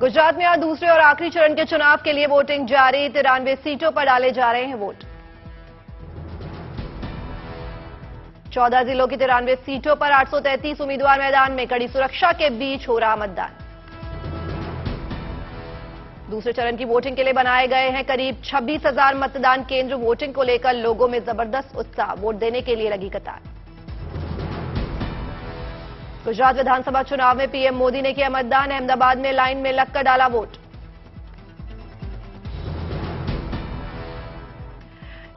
गुजरात में आज दूसरे और आखिरी चरण के चुनाव के लिए वोटिंग जारी। 93 सीटों पर डाले जा रहे हैं वोट। 14 जिलों की 93 सीटों पर 833 उम्मीदवार मैदान में। कड़ी सुरक्षा के बीच हो रहा मतदान। दूसरे चरण की वोटिंग के लिए बनाए गए हैं करीब 26,000 मतदान केंद्र। वोटिंग को लेकर लोगों में जबरदस्त उत्साह। वोट देने के लिए लगी कतार। गुजरात विधानसभा चुनाव में पीएम मोदी ने किया मतदान। अहमदाबाद में लाइन में लगकर डाला वोट।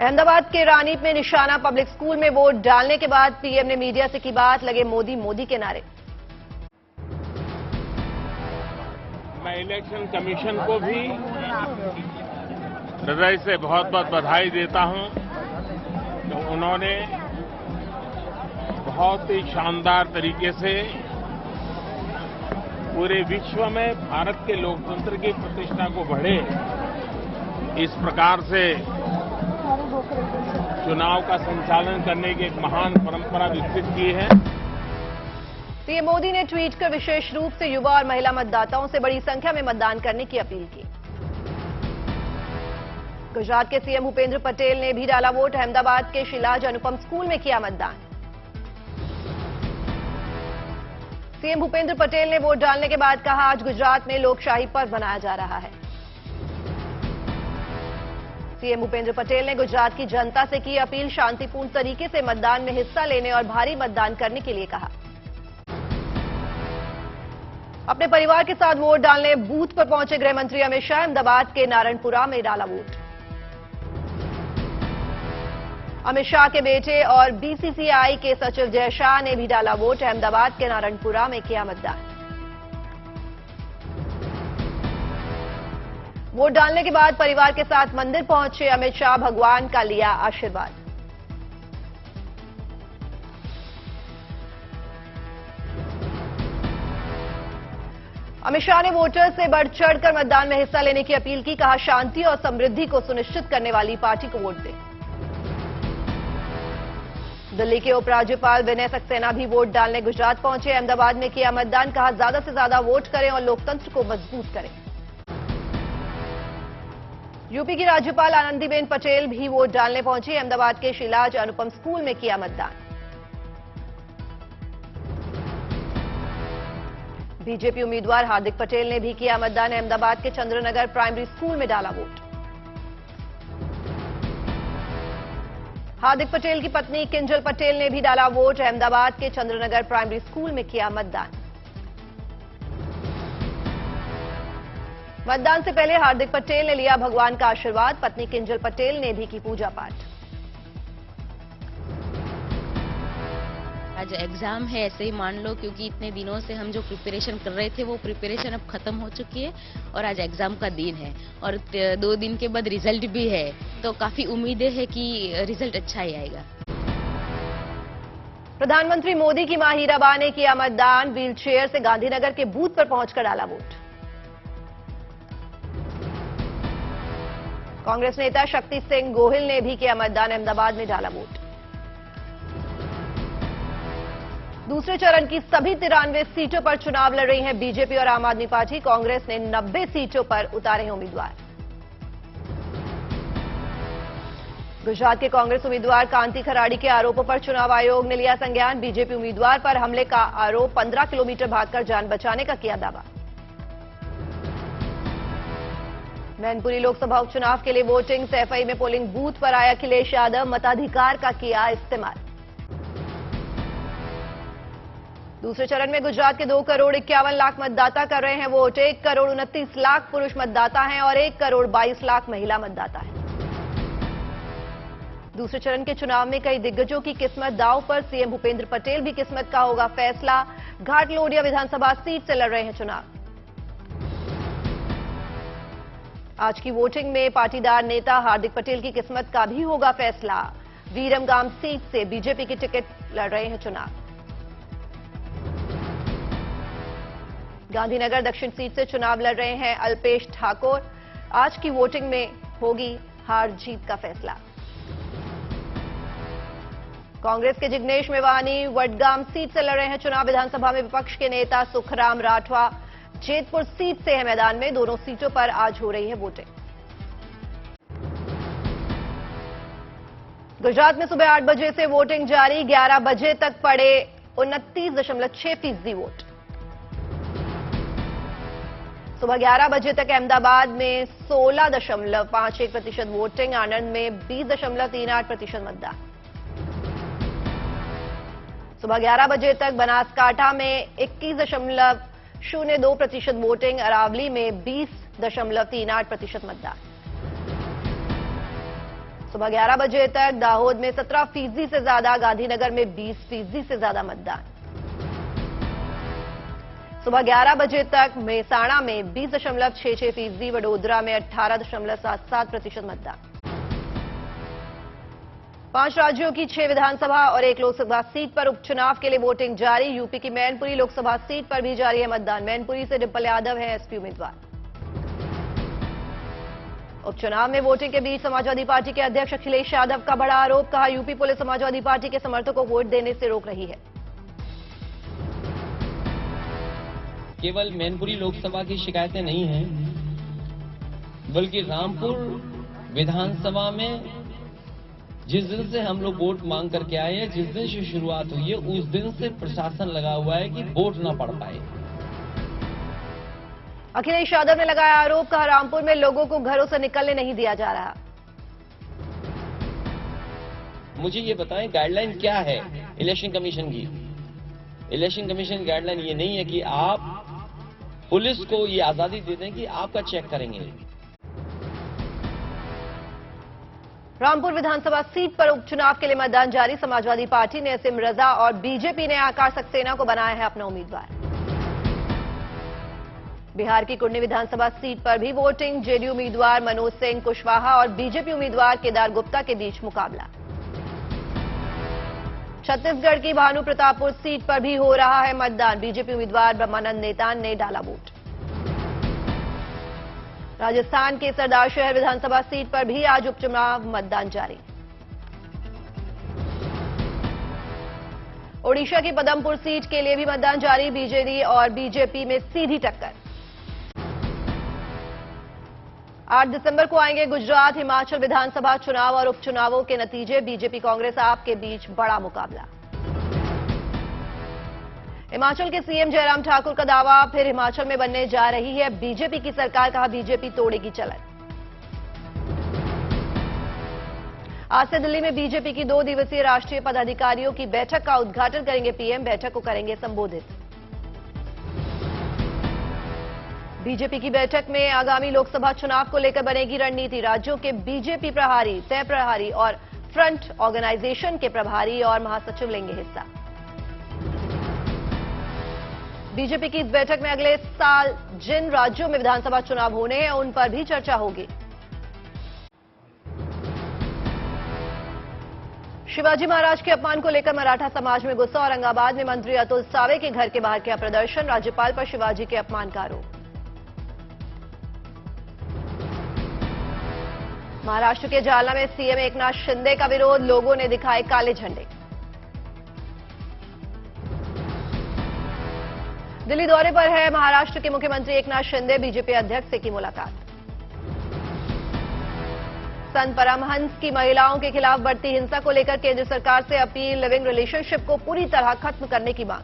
अहमदाबाद के रानीप में निशाना पब्लिक स्कूल में वोट डालने के बाद पीएम ने मीडिया से की बात। लगे मोदी मोदी के नारे। मैं इलेक्शन कमीशन को भी हृदय से बहुत बहुत बधाई देता हूं कि उन्होंने बहुत ही शानदार तरीके से पूरे विश्व में भारत के लोकतंत्र की प्रतिष्ठा को बढ़े, इस प्रकार से चुनाव का संचालन करने की एक महान परंपरा विकसित की है। पीएम मोदी ने ट्वीट कर विशेष रूप से युवा और महिला मतदाताओं से बड़ी संख्या में मतदान करने की अपील की। गुजरात के सीएम भूपेंद्र पटेल ने भी डाला वोट। अहमदाबाद के शिलाज अनुपम स्कूल में किया मतदान। सीएम भूपेंद्र पटेल ने वोट डालने के बाद कहा, आज गुजरात में लोकशाही पर्व मनाया जा रहा है। सीएम भूपेंद्र पटेल ने गुजरात की जनता से की अपील। शांतिपूर्ण तरीके से मतदान में हिस्सा लेने और भारी मतदान करने के लिए कहा। अपने परिवार के साथ वोट डालने बूथ पर पहुंचे गृह मंत्री अमित शाह। अहमदाबाद के नारायणपुरा में डाला वोट। अमित शाह के बेटे और बीसीसीआई के सचिव जय शाह ने भी डाला वोट। अहमदाबाद के नारायणपुरा में किया मतदान। वोट डालने के बाद परिवार के साथ मंदिर पहुंचे अमित शाह। भगवान का लिया आशीर्वाद। अमित शाह ने वोटर्स से बढ़ चढ़कर मतदान में हिस्सा लेने की अपील की। कहा, शांति और समृद्धि को सुनिश्चित करने वाली पार्टी को वोट दें। दिल्ली के उपराज्यपाल विनय सक्सेना भी वोट डालने गुजरात पहुंचे। अहमदाबाद में किया मतदान। कहा, ज्यादा से ज्यादा वोट करें और लोकतंत्र को मजबूत करें। यूपी की राज्यपाल आनंदीबेन पटेल भी वोट डालने पहुंची। अहमदाबाद के शिलाज अनुपम स्कूल में किया मतदान। बीजेपी उम्मीदवार हार्दिक पटेल ने भी किया मतदान। अहमदाबाद के चंद्रनगर प्राइमरी स्कूल में डाला वोट। हार्दिक पटेल की पत्नी किंजल पटेल ने भी डाला वोट। अहमदाबाद के चंद्रनगर प्राइमरी स्कूल में किया मतदान। मतदान से पहले हार्दिक पटेल ने लिया भगवान का आशीर्वाद। पत्नी किंजल पटेल ने भी की पूजा पाठ। आज एग्जाम है ऐसे ही मान लो, क्योंकि इतने दिनों से हम जो प्रिपरेशन कर रहे थे वो प्रिपरेशन अब खत्म हो चुकी है और आज एग्जाम का दिन है और 2 दिन के बाद रिजल्ट भी है, तो काफी उम्मीदें है कि रिजल्ट अच्छा ही आएगा। प्रधानमंत्री मोदी की मां हीराबा ने किया मतदान। व्हील चेयर से गांधीनगर के बूथ पर पहुंचकर डाला वोट। कांग्रेस नेता शक्ति सिंह गोहिल ने भी किया मतदान। अहमदाबाद में डाला वोट। दूसरे चरण की सभी 93 सीटों पर चुनाव लड़ रही हैं बीजेपी और आम आदमी पार्टी। कांग्रेस ने 90 सीटों पर उतारे हैं उम्मीदवार। गुजरात के कांग्रेस उम्मीदवार कांति खराड़ी के आरोपों पर चुनाव आयोग ने लिया संज्ञान। बीजेपी उम्मीदवार पर हमले का आरोप। 15 किलोमीटर भागकर जान बचाने का किया दावा। मैनपुरी लोकसभा उपचुनाव के लिए वोटिंग। सैफई में पोलिंग बूथ पर आया अखिलेश यादव। मताधिकार का किया इस्तेमाल। दूसरे चरण में गुजरात के 2 करोड़ 51 लाख मतदाता कर रहे हैं वोट। 1 करोड़ 29 लाख पुरुष मतदाता हैं और 1 करोड़ 22 लाख महिला मतदाता हैं। दूसरे चरण के चुनाव में कई दिग्गजों की किस्मत दांव पर। सीएम भूपेंद्र पटेल भी किस्मत का होगा फैसला। घाटलोडिया विधानसभा सीट से लड़ रहे हैं चुनाव। आज की वोटिंग में पाटीदार नेता हार्दिक पटेल की किस्मत का भी होगा फैसला। वीरमगाम सीट से बीजेपी की टिकट लड़ रहे हैं चुनाव। गांधीनगर दक्षिण सीट से चुनाव लड़ रहे हैं अल्पेश ठाकुर। आज की वोटिंग में होगी हार जीत का फैसला। कांग्रेस के जिग्नेश मेवानी वडगाम सीट से लड़ रहे हैं चुनाव। विधानसभा में विपक्ष के नेता सुखराम राठवा जेतपुर सीट से है मैदान में। दोनों सीटों पर आज हो रही है वोटिंग। गुजरात में सुबह 8 बजे से वोटिंग जारी। 11 बजे तक पड़े 29.6% वोट। सुबह 11 बजे तक अहमदाबाद में 16.51% वोटिंग। आनंद में 20.38% मतदान। सुबह 11 बजे तक बनासकांठा में 21.02% वोटिंग। अरावली में 20.38% मतदान। सुबह 11 बजे तक दाहोद में 17% से ज्यादा, गांधीनगर में 20% से ज्यादा मतदान। सुबह 11 बजे तक मेहसाणा में 20.66%, वडोदरा में 18.77% मतदान। 5 राज्यों की 6 विधानसभा और 1 लोकसभा सीट पर उपचुनाव के लिए वोटिंग जारी। यूपी की मैनपुरी लोकसभा सीट पर भी जारी है मतदान। मैनपुरी से डिंपल यादव है एसपी उम्मीदवार। उपचुनाव में वोटिंग के बीच समाजवादी पार्टी के अध्यक्ष अखिलेश यादव का बड़ा आरोप। कहा, यूपी पुलिस समाजवादी पार्टी के समर्थकों को वोट देने से रोक रही है। केवल मैनपुरी लोकसभा की शिकायतें नहीं हैं, बल्कि रामपुर विधानसभा में जिस दिन से हम लोग वोट मांग करके आए हैं, जिस दिन से शुरुआत हुई है, उस दिन से प्रशासन लगा हुआ है कि वोट ना पड़ पाए। अखिलेश यादव ने लगाया आरोप। कहा, रामपुर में लोगों को घरों से निकलने नहीं दिया जा रहा। मुझे ये बताएं, गाइडलाइन क्या है इलेक्शन कमीशन की? इलेक्शन कमीशन की गाइडलाइन ये नहीं है कि आप पुलिस को ये आजादी दे दें कि आपका चेक करेंगे। रामपुर विधानसभा सीट पर उपचुनाव के लिए मतदान जारी। समाजवादी पार्टी ने असीम रजा और बीजेपी ने आकाश सक्सेना को बनाया है अपना उम्मीदवार। बिहार की कुंडली विधानसभा सीट पर भी वोटिंग। जेडीयू उम्मीदवार मनोज सिंह कुशवाहा और बीजेपी उम्मीदवार केदार गुप्ता के बीच मुकाबला। छत्तीसगढ़ की भानु प्रतापपुर सीट पर भी हो रहा है मतदान। बीजेपी उम्मीदवार ब्रह्मानंद नेतान ने डाला वोट। राजस्थान के सरदार शहर विधानसभा सीट पर भी आज उपचुनाव मतदान जारी। ओडिशा की पदमपुर सीट के लिए भी मतदान जारी। बीजेडी और बीजेपी में सीधी टक्कर। 8 दिसंबर को आएंगे गुजरात, हिमाचल विधानसभा चुनाव और उपचुनावों के नतीजे। बीजेपी कांग्रेस आप के बीच बड़ा मुकाबला। हिमाचल के सीएम जयराम ठाकुर का दावा, फिर हिमाचल में बनने जा रही है बीजेपी की सरकार। कहा, बीजेपी तोड़ेगी चलन। आज से दिल्ली में बीजेपी की 2 दिवसीय राष्ट्रीय पदाधिकारियों की बैठक का उद्घाटन करेंगे पीएम। बैठक को करेंगे संबोधित। बीजेपी की बैठक में आगामी लोकसभा चुनाव को लेकर बनेगी रणनीति। राज्यों के बीजेपी प्रभारी, तय प्रभारी और फ्रंट ऑर्गेनाइजेशन के प्रभारी और महासचिव लेंगे हिस्सा। बीजेपी की इस बैठक में अगले साल जिन राज्यों में विधानसभा चुनाव होने हैं उन पर भी चर्चा होगी। शिवाजी महाराज के अपमान को लेकर मराठा समाज में गुस्सा। औरंगाबाद में मंत्री अतुल सावे के घर के बाहर किया प्रदर्शन। राज्यपाल पर शिवाजी के अपमान का आरोप। महाराष्ट्र के जालना में सीएम एकनाथ शिंदे का विरोध। लोगों ने दिखाए काले झंडे। दिल्ली दौरे पर है महाराष्ट्र के मुख्यमंत्री एकनाथ शिंदे। बीजेपी अध्यक्ष से की मुलाकात। संत परमहंस की महिलाओं के खिलाफ बढ़ती हिंसा को लेकर केंद्र सरकार से अपील। लिविंग रिलेशनशिप को पूरी तरह खत्म करने की मांग।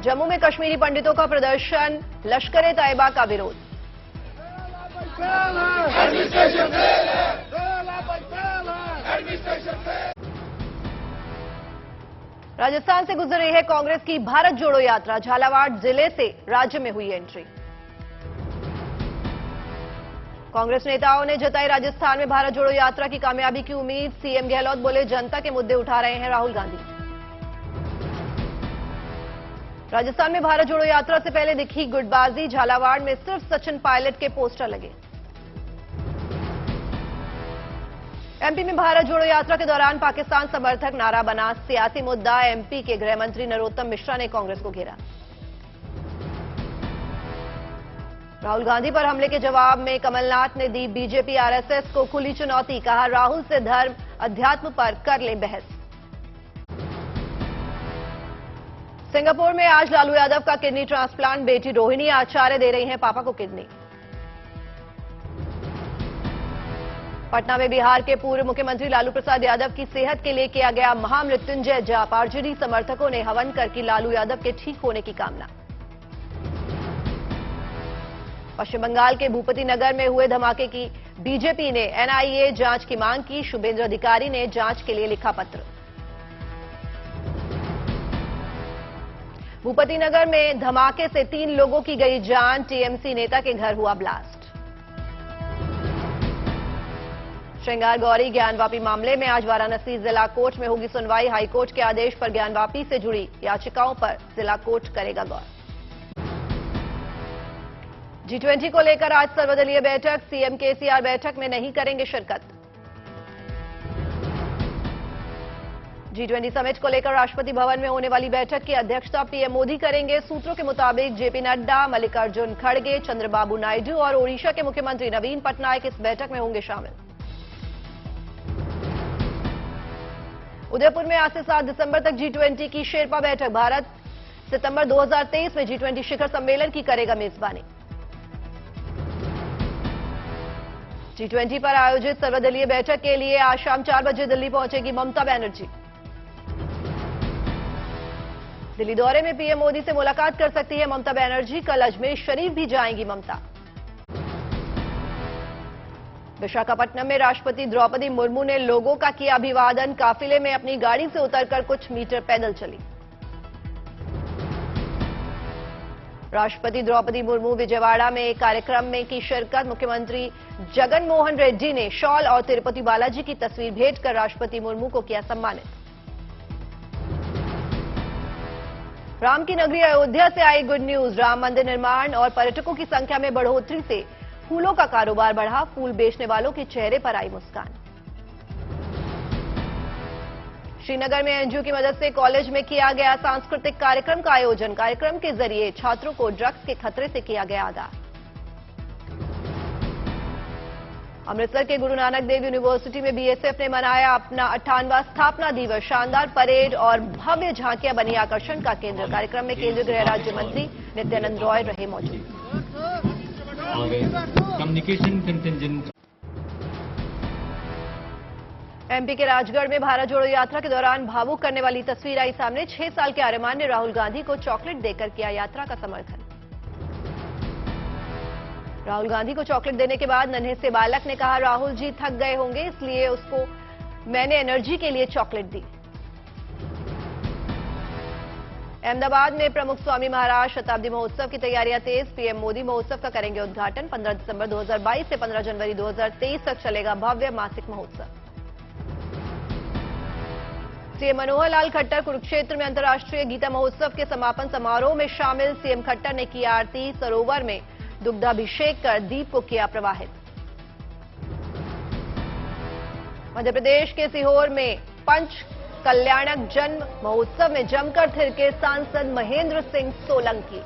जम्मू में कश्मीरी पंडितों का प्रदर्शन। लश्कर ए तैयबा का विरोध। राजस्थान से गुजर रही है कांग्रेस की भारत जोड़ो यात्रा। झालावाड़ जिले से राज्य में हुई एंट्री। कांग्रेस नेताओं ने जताई राजस्थान में भारत जोड़ो यात्रा की कामयाबी की उम्मीद। सीएम गहलोत बोले, जनता के मुद्दे उठा रहे हैं राहुल गांधी। राजस्थान में भारत जोड़ो यात्रा से पहले दिखी गुटबाजी। झालावाड़ में सिर्फ सचिन पायलट के पोस्टर लगे। एमपी में भारत जोड़ो यात्रा के दौरान पाकिस्तान समर्थक नारा बना। सियासी मुद्दा। एमपी के गृह मंत्री नरोत्तम मिश्रा ने कांग्रेस को घेरा। राहुल गांधी पर हमले के जवाब में कमलनाथ ने दी बीजेपी आरएसएस को खुली चुनौती। कहा, राहुल से धर्म अध्यात्म पर कर ले बहस। सिंगापुर में आज लालू यादव का किडनी ट्रांसप्लांट। बेटी रोहिणी आचार्य दे रही हैं पापा को किडनी। पटना में बिहार के पूर्व मुख्यमंत्री लालू प्रसाद यादव की सेहत के लिए किया गया महामृत्युंजय जाप। आरजेडी समर्थकों ने हवन कर की लालू यादव के ठीक होने की कामना। पश्चिम बंगाल के भूपति नगर में हुए धमाके की बीजेपी ने एनआईए जांच की मांग की। शुभेंद्र अधिकारी ने जांच के लिए लिखा पत्र। भूपति नगर में धमाके से 3 लोगों की गई जान। टीएमसी नेता के घर हुआ ब्लास्ट। श्रृंगार गौरी ज्ञानवापी मामले में आज वाराणसी जिला कोर्ट में होगी सुनवाई। हाईकोर्ट के आदेश पर ज्ञानवापी से जुड़ी याचिकाओं पर जिला कोर्ट करेगा गौर। G20 को लेकर आज सर्वदलीय बैठक। सीएम केसीआर बैठक में नहीं करेंगे शिरकत। G20 समिट को लेकर राष्ट्रपति भवन में होने वाली बैठक की अध्यक्षता पीएम मोदी करेंगे। सूत्रों के मुताबिक जेपी नड्डा, मल्लिकार्जुन खड़गे, चंद्रबाबू नायडू और ओडिशा के मुख्यमंत्री नवीन पटनायक इस बैठक में होंगे शामिल। उदयपुर में आज से 7 दिसंबर तक G20 की शेरपा बैठक। भारत सितंबर 2023 में G20 शिखर सम्मेलन की करेगा मेजबानी। G20 पर आयोजित सर्वदलीय बैठक के लिए आज शाम 4 बजे दिल्ली पहुंचेगी ममता बनर्जी। दिल्ली दौरे में पीएम मोदी से मुलाकात कर सकती है ममता बनर्जी। कल अजमेर शरीफ भी जाएंगी ममता। विशाखापट्टनम में राष्ट्रपति द्रौपदी मुर्मू ने लोगों का किया अभिवादन। काफिले में अपनी गाड़ी से उतरकर कुछ मीटर पैदल चली। राष्ट्रपति द्रौपदी मुर्मू विजयवाड़ा में एक कार्यक्रम में की शिरकत। मुख्यमंत्री जगन मोहन रेड्डी ने शॉल और तिरुपति बालाजी की तस्वीर भेंट कर राष्ट्रपति मुर्मू को किया सम्मानित। राम की नगरी अयोध्या से आई गुड न्यूज। राम मंदिर निर्माण और पर्यटकों की संख्या में बढ़ोतरी से फूलों का कारोबार बढ़ा। फूल बेचने वालों के चेहरे पर आई मुस्कान। श्रीनगर में एनजीओ की मदद से कॉलेज में किया गया सांस्कृतिक कार्यक्रम का आयोजन। कार्यक्रम के जरिए छात्रों को ड्रग्स के खतरे से किया गया आगाह। अमृतसर के गुरु नानक देव यूनिवर्सिटी में बीएसएफ ने मनाया अपना 58वां स्थापना दिवस। शानदार परेड और भव्य झांकियां बनी आकर्षण का केंद्र। कार्यक्रम में केंद्रीय गृह राज्य मंत्री नित्यानंद रॉय रहे मौजूद। Communication contingent. एमपी के राजगढ़ में भारत जोड़ो यात्रा के दौरान भावुक करने वाली तस्वीर आई सामने। 6 साल के आर्यमान ने राहुल गांधी को चॉकलेट देकर किया यात्रा का समर्थन। राहुल गांधी को चॉकलेट देने के बाद नन्हे से बालक ने कहा राहुल जी थक गए होंगे, इसलिए उसको मैंने एनर्जी के लिए चॉकलेट दी। अहमदाबाद में प्रमुख स्वामी महाराज शताब्दी महोत्सव की तैयारियां तेज। पीएम मोदी महोत्सव का करेंगे उद्घाटन। 15 दिसंबर 2022 से 15 जनवरी 2023 तक चलेगा भव्य मासिक महोत्सव। सीएम मनोहर लाल खट्टर कुरुक्षेत्र में अंतर्राष्ट्रीय गीता महोत्सव के समापन समारोह में शामिल। सीएम खट्टर ने की आरती। सरोवर में दुग्धाभिषेक कर दीप को किया प्रवाहित। मध्य प्रदेश के सीहोर में पंच कल्याणक जन्म महोत्सव में जमकर थिरके सांसद महेंद्र सिंह सोलंकी।